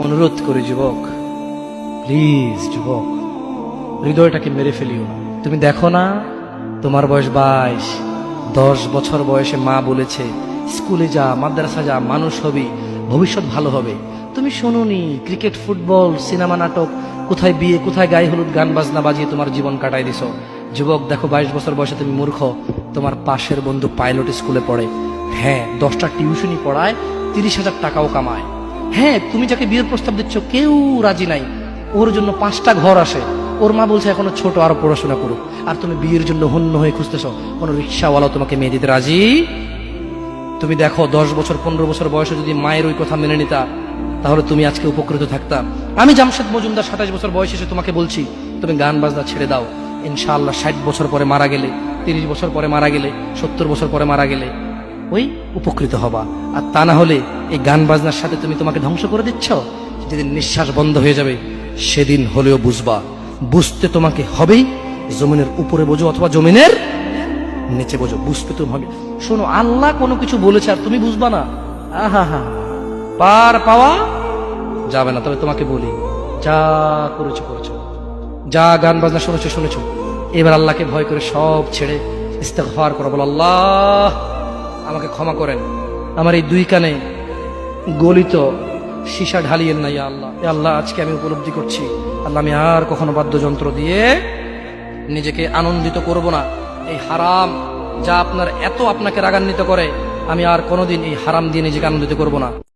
অনুরোধ করি যুবক, প্লিজ যুবক, হৃদয়টাকে মেরে ফেলিও না। তুমি দেখো না, তোমার বয়স 22, 10 বছর বয়সে মা বলেছে স্কুলে যা, মাদ্রাসা যা, মানুষ হবি, ভবিষ্যৎ ভালো হবে। তুমি শোনোনি ক্রিকেট, ফুটবল, সিনেমা, নাটক, কোথায় বিয়ে, কোথায় গায়ে হলুদ, গান বাজনা বাজিয়ে তোমার জীবন কাটাই দিছো। যুবক দেখো, 22 বছর বয়সে তুমি মূর্খ। তোমার পাশের বন্ধু পাইলট স্কুলে পড়ে, হ্যাঁ 10টা টিউশনি পড়ায়, 30,000 টাকাও কামায়। হ্যাঁ, তুমি যাকে বিয়ের প্রস্তাব দিচ্ছ কেউ রাজি নাই, ওর জন্য 5টা ঘর আসে। ওর মা বলছে এখনো ছোট, আরো পড়াশোনা করুক, আর তুমি বিয়ের জন্য হন্য হয়ে খুঁজতেছ। কোনো রিক্সাওয়ালাও তোমাকে মেয়ে দিতে রাজি। তুমি দেখো 10 বছর 15 বছর বয়সে যদি মায়ের ওই কথা মেনে নিতা, তাহলে তুমি আজকে উপকৃত থাকতা। আমি জামশেদ মজুমদার 27 বছর বয়স এসে তোমাকে বলছি তুমি গান বাজনা ছেড়ে দাও। ইনশাআল্লাহ 60 বছর পরে মারা গেলে, 30 বছর পরে মারা গেলে, 70 বছর পরে মারা গেলে ওই উপকৃত হবা। আর তা না হলে এই গান বাজনার সাথে তুমি তোমাকে ধ্বংস করে দিচ্ছ। যেদিন নিঃশ্বাস বন্ধ হয়ে যাবে সেদিন হলেও বুঝবা। বুঝতে তোমাকে হবেই, জমিনের উপরে বোঝো অথবা জমিনের নিচে বোঝো, বুঝতে তুমি হবে। শোনো, আল্লাহ কোনো কিছু বলেছে আর তুমি বুঝবা না, আহা হা, পার পাওয়া যাবে না। তবে তোমাকে বলি, যা করেছো করেছো, যা গান বাজনা শুনেছো শুনেছো, এবার আল্লাহকে ভয় করে সব ছেড়ে ইস্তেগফার করো। বলো, আল্লাহ আমাকে ক্ষমা করেন, আমার এই 2 কানে গলিত সীসা ঢালিয়েন না। ইয়া আল্লাহ, ইয়া আল্লাহ, আজকে আমি উপলব্ধি করছি, আল্লাহ আমি আর কখনো বাদ্যযন্ত্র দিয়ে নিজেকে আনন্দিত করব না। এই হারাম যা আপনাকে রাগান্বিত করে, আমি আর কোনোদিন এই হারাম দিয়ে নিজেকে আনন্দিত করব না।